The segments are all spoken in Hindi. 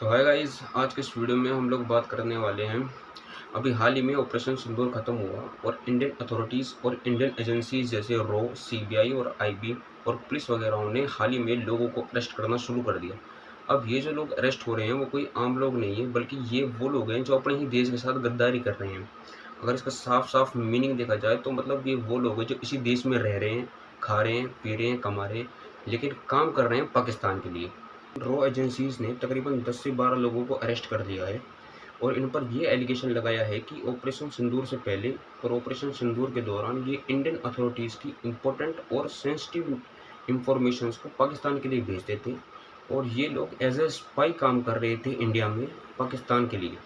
तो हाय गाइस, आज के इस वीडियो में हम लोग बात करने वाले हैं। अभी हाल ही में ऑपरेशन सिंदूर खत्म हुआ और इंडियन अथॉरिटीज़ और इंडियन एजेंसीज जैसे रो, सीबीआई और आईबी और पुलिस वगैरह ने हाल ही में लोगों को अरेस्ट करना शुरू कर दिया। अब ये जो लोग अरेस्ट हो रहे हैं वो कोई आम लोग नहीं है, बल्कि ये वो लोग हैं जो अपने ही देश के साथ गद्दारी कर रहे हैं। अगर इसका साफ साफ मीनिंग देखा जाए तो मतलब ये वो लोग हैं जो इसी देश में रह रहे हैं, खा रहे हैं, पी रहे हैं, कमा रहे हैं, लेकिन काम कर रहे हैं पाकिस्तान के लिए। रॉ एजेंसीज ने तकरीबन 10 से 12 लोगों को अरेस्ट कर लिया है और इन पर यह एलिगेशन लगाया है कि ऑपरेशन सिंदूर से पहले और ऑपरेशन सिंदूर के दौरान ये इंडियन अथॉरिटीज़ की इम्पोर्टेंट और सेंसिटिव इंफॉर्मेशंस को पाकिस्तान के लिए भेजते थे और ये लोग एज ए स्पाई काम कर रहे थे इंडिया में पाकिस्तान के लिए।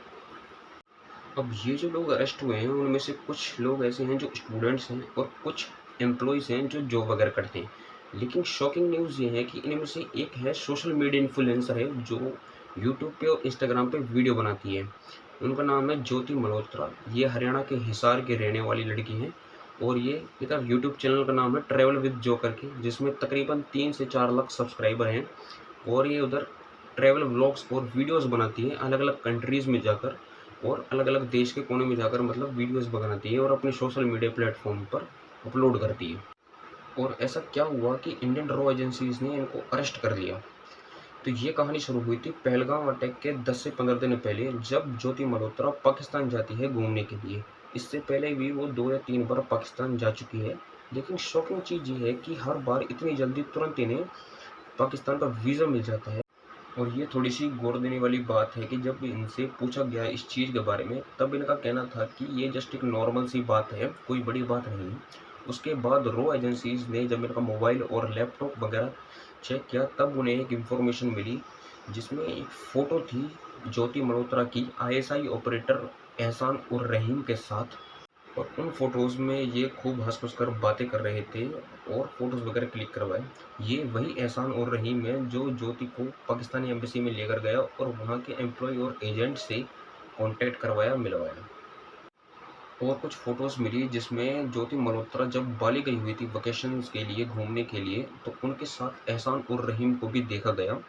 अब ये जो लोग अरेस्ट हुए हैं उनमें से कुछ लोग ऐसे हैं जो स्टूडेंट्स हैं और कुछ एम्प्लॉयज़ हैं जो जॉब वगैरह करते हैं। लेकिन शॉकिंग न्यूज़ ये है कि इनमें से एक है सोशल मीडिया इन्फ्लुएंसर है जो यूट्यूब पे और इंस्टाग्राम पे वीडियो बनाती है। उनका नाम है ज्योति मल्होत्रा। ये हरियाणा के हिसार के रहने वाली लड़की हैं और ये इनका यूट्यूब चैनल का नाम है ट्रैवल विद जो करके, जिसमें तकरीबन 3 से 4 लाख सब्सक्राइबर हैं और ये उधर ट्रैवल व्लॉग्स और वीडियोस बनाती है अलग अलग कंट्रीज़ में जाकर और अलग अलग देश के कोने में जाकर मतलब वीडियोस बनाती है और अपने सोशल मीडिया प्लेटफॉर्म पर अपलोड करती है। और ऐसा क्या हुआ कि इंडियन रॉ एजेंसीज ने इनको अरेस्ट कर लिया। तो ये कहानी शुरू हुई थी पहलगाम अटैक के 10 से 15 दिन पहले, जब ज्योति मल्होत्रा पाकिस्तान जाती है घूमने के लिए। इससे पहले भी वो 2 या 3 बार पाकिस्तान जा चुकी है। लेकिन शॉकिंग चीज़ ये है कि हर बार इतनी जल्दी तुरंत इन्हें पाकिस्तान का वीज़ा मिल जाता है। और ये थोड़ी-सी गौर देने वाली बात है कि जब इनसे पूछा गया इस चीज़ के बारे में, तब इनका कहना था कि ये जस्ट एक नॉर्मल सी बात है, कोई बड़ी बात नहीं है। उसके बाद रॉ एजेंसीज़ ने जब इनका मोबाइल और लैपटॉप वगैरह चेक किया, तब उन्हें एक इन्फॉर्मेशन मिली, जिसमें एक फ़ोटो थी ज्योति मल्होत्रा की आईएसआई ऑपरेटर एहसान उर रहीम के साथ। और उन फ़ोटोज़ में ये खूब हँस-हँस कर बातें कर रहे थे और फ़ोटोज़ वगैरह क्लिक करवाए। ये वही एहसान उर रहीम है जो ज्योति को पाकिस्तानी एम्बेसी में लेकर गया और वहाँ के एम्प्लॉय और एजेंट से कॉन्टैक्ट करवाया, मिलवाया। और कुछ फ़ोटोज़ मिली जिसमें ज्योति मल्होत्रा जब बाली गई हुई थी वेकेशंस के लिए, घूमने के लिए, तो उनके साथ एहसान उर रहीम को भी देखा गया।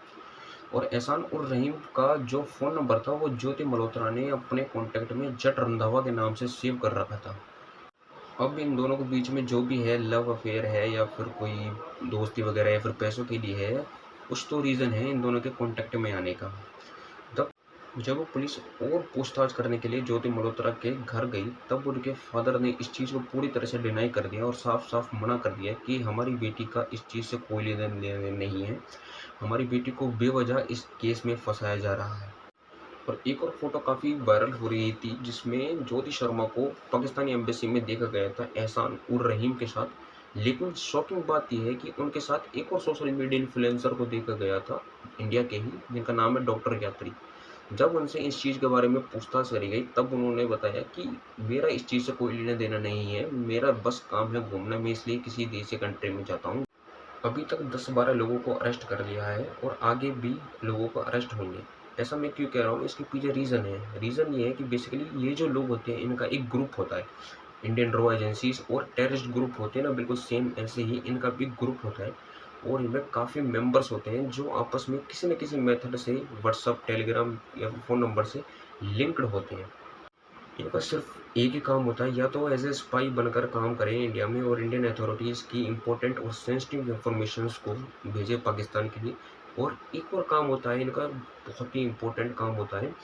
और एहसान उर रहीम का जो फ़ोन नंबर था वो ज्योति मल्होत्रा ने अपने कॉन्टैक्ट में जट रंधावा के नाम से सेव कर रखा था। अब इन दोनों के बीच में जो भी है, लव अफेयर है या फिर कोई दोस्ती वगैरह या फिर पैसों के लिए है, कुछ तो रीज़न है इन दोनों के कॉन्टैक्ट में आने का। तब जब वो पुलिस और पूछताछ करने के लिए ज्योति मल्होत्रा के घर गई, तब उनके फादर ने इस चीज़ को पूरी तरह से डिनाई कर दिया और साफ-साफ मना कर दिया कि हमारी बेटी का इस चीज़ से कोई लेना-देना नहीं है। हमारी बेटी को बेवजह इस केस में फँसाया जा रहा है। और एक और फ़ोटो काफ़ी वायरल हो रही थी जिसमें ज्योति शर्मा को पाकिस्तानी एम्बेसी में देखा गया था एहसान उर रहीम के साथ। लेकिन शॉकिंग बात ये है कि उनके साथ एक और सोशल मीडिया इन्फ्लुएंसर को देखा गया था, इंडिया के ही, जिनका नाम है डॉक्टर यात्री। जब उनसे इस चीज़ के बारे में पूछताछ करी गई, तब उन्होंने बताया कि मेरा इस चीज़ से कोई लेना-देना नहीं है, मेरा बस काम है घूमना, मैं इसलिए किसी देश या कंट्री में जाता हूँ। अभी तक 10-12 लोगों को अरेस्ट कर लिया है और आगे भी लोगों को अरेस्ट होंगे। ऐसा मैं क्यों कह रहा हूँ, इसके पीछे रीज़न है। रीज़न ये है कि बेसिकली ये जो लोग होते हैं इनका एक ग्रुप होता है। इंडियन रॉ एजेंसीज़ और टेररिस्ट ग्रुप होते हैं ना, बिल्कुल सेम ऐसे ही इनका भी ग्रुप होता है और इनमें काफ़ी मेंबर्स होते हैं जो आपस में किसी न किसी मेथड से व्हाट्सएप, टेलीग्राम या फ़ोन नंबर से लिंक्ड होते हैं। इनका सिर्फ एक ही काम होता है, या तो एज ए स्पाई बनकर काम करें इंडिया में और इंडियन अथॉरिटीज़ की इम्पोर्टेंट और सेंसिटिव इंफॉर्मेशंस को भेजे पाकिस्तान के लिए। और एक और काम होता है इनका, बहुत ही इम्पोर्टेंट काम होता है।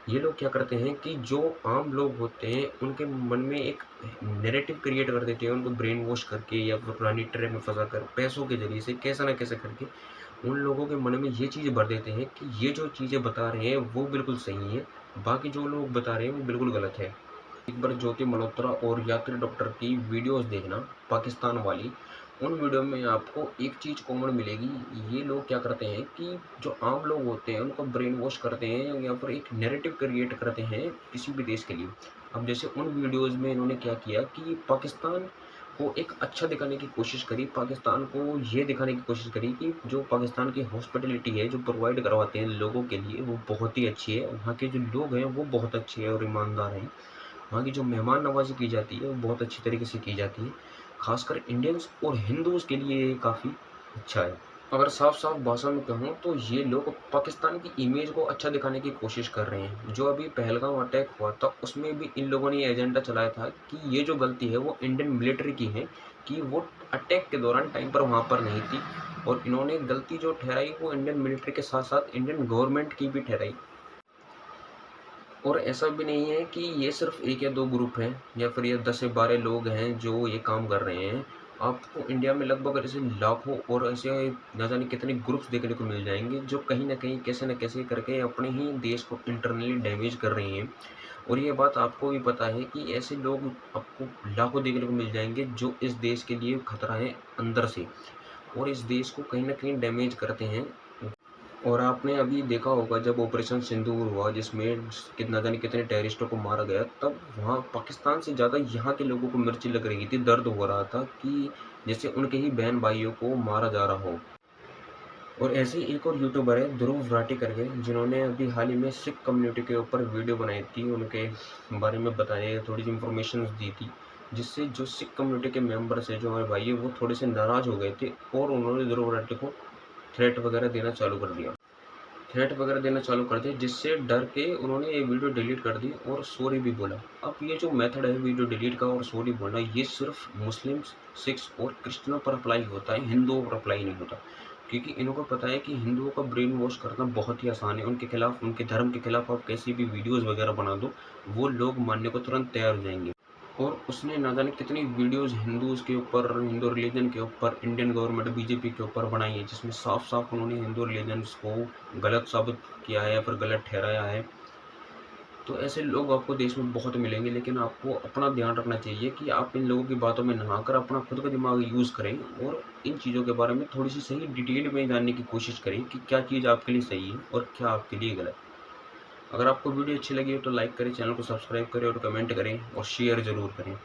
ये लोग क्या करते हैं कि जो आम लोग होते हैं उनके मन में एक नैरेटिव क्रिएट कर देते हैं, उनको ब्रेन वॉश करके या फिर पुरानी ट्रैप में फंसा कर पैसों के जरिए से कैसा ना कैसे करके उन लोगों के मन में ये चीज़ भर देते हैं कि ये जो चीज़ें बता रहे हैं वो बिल्कुल सही है, बाकी जो लोग बता रहे हैं वो बिल्कुल गलत है। एक बार ज्योति मल्होत्रा और यात्री डॉक्टर की वीडियोस देखना, पाकिस्तान वाली। उन वीडियो में आपको एक चीज़ कॉमन मिलेगी। ये लोग क्या करते हैं कि जो आम लोग होते हैं उनको ब्रेन वॉश करते हैं या फिर एक नैरेटिव क्रिएट करते हैं किसी भी देश के लिए। अब जैसे उन वीडियोज़ में इन्होंने क्या किया कि पाकिस्तान को एक अच्छा दिखाने की कोशिश करी, पाकिस्तान को ये दिखाने की कोशिश करी कि जो पाकिस्तान की हॉस्पिटैलिटी है, जो प्रोवाइड करवाते हैं लोगों के लिए, वो बहुत ही अच्छी है। वहाँ के जो लोग हैं वो बहुत अच्छे हैं और ईमानदार हैं। वहाँ की जो मेहमान नवाज़ी की जाती है वो बहुत अच्छी तरीके से की जाती है। ख़ासकर इंडियंस और हिंदूज़ के लिए ये काफ़ी अच्छा है। अगर साफ-साफ भाषा में कहूँ तो ये लोग पाकिस्तान की इमेज को अच्छा दिखाने की कोशिश कर रहे हैं। जो अभी पहलगाम अटैक हुआ था उसमें भी इन लोगों ने ये एजेंडा चलाया था कि ये जो गलती है वो इंडियन मिलिट्री की है कि वो अटैक के दौरान टाइम पर वहाँ पर नहीं थी, और इन्होंने गलती जो ठहराई वो इंडियन मिलिट्री के साथ-साथ इंडियन गवर्नमेंट की भी ठहराई। और ऐसा भी नहीं है कि ये सिर्फ 1 या 2 ग्रुप हैं या फिर ये 10 से 12 लोग हैं जो ये काम कर रहे हैं। आपको इंडिया में लगभग ऐसे लाखों और ऐसे न जाने कितने ग्रुप्स देखने को मिल जाएँगे जो कहीं न कहीं, कैसे न कैसे करके अपने ही देश को इंटरनली डैमेज कर रहे हैं। और ये बात आपको भी पता है कि ऐसे लोग आपको लाखों देखने को मिल जाएँगे जो इस देश के लिए खतरा है अंदर से, और इस देश को कहीं न कहीं डैमेज करते हैं। और आपने अभी देखा होगा जब ऑपरेशन सिंदूर हुआ जिसमें कितना जाने कितने टेररिस्टों को मारा गया, तब वहाँ पाकिस्तान से ज़्यादा यहाँ के लोगों को मिर्ची लग रही थी, दर्द हो रहा था कि जैसे उनके ही बहन भाइयों को मारा जा रहा हो। और ऐसे ही एक और यूट्यूबर है ध्रुव राठी करके, जिन्होंने अभी हाल ही में सिख कम्युनिटी के ऊपर वीडियो बनाई थी, उनके बारे में बताने थोड़ी सी इन्फॉर्मेशन दी थी, जिससे जो सिख कम्युनिटी के मेंबर्स हैं, जो हमारे भाई है, वो थोड़े से नाराज़ हो गए थे और उन्होंने ध्रुव राठी को थ्रेट वगैरह देना चालू कर दिया। थ्रेट वगैरह देना चालू कर दिया, जिससे डर के उन्होंने ये वीडियो डिलीट कर दी और सॉरी भी बोला। अब ये जो मेथड है वीडियो डिलीट का और सॉरी बोलना, ये सिर्फ मुस्लिम्स, सिख्स और क्रिश्चियनों पर अप्लाई होता है, हिंदुओं पर अप्लाई नहीं होता। क्योंकि इनको पता है कि हिंदुओं का ब्रेन वॉश करना बहुत ही आसान है। उनके खिलाफ, उनके धर्म के खिलाफ आप कैसी भी वीडियोज़ वगैरह बना दो, वो लोग मानने को तुरंत तैयार हो जाएँगे। और उसने ना जाने कितनी वीडियोज़ हिंदूज़ के ऊपर, हिंदू रिलीजन के ऊपर, इंडियन गवर्नमेंट बीजेपी के ऊपर बनाई है, जिसमें साफ-साफ उन्होंने हिंदू रिलीजन्स को गलत साबित किया है या फिर गलत ठहराया है। तो ऐसे लोग आपको देश में बहुत मिलेंगे, लेकिन आपको अपना ध्यान रखना चाहिए कि आप इन लोगों की बातों में ना आकर अपना खुद का दिमाग यूज़ करें और इन चीज़ों के बारे में थोड़ी-सी सही डिटेल में जानने की कोशिश करें कि क्या चीज़ आपके लिए सही है और क्या आपके लिए गलत। अगर आपको वीडियो अच्छी लगी हो तो लाइक करें, चैनल को सब्सक्राइब करें और कमेंट करें और शेयर ज़रूर करें।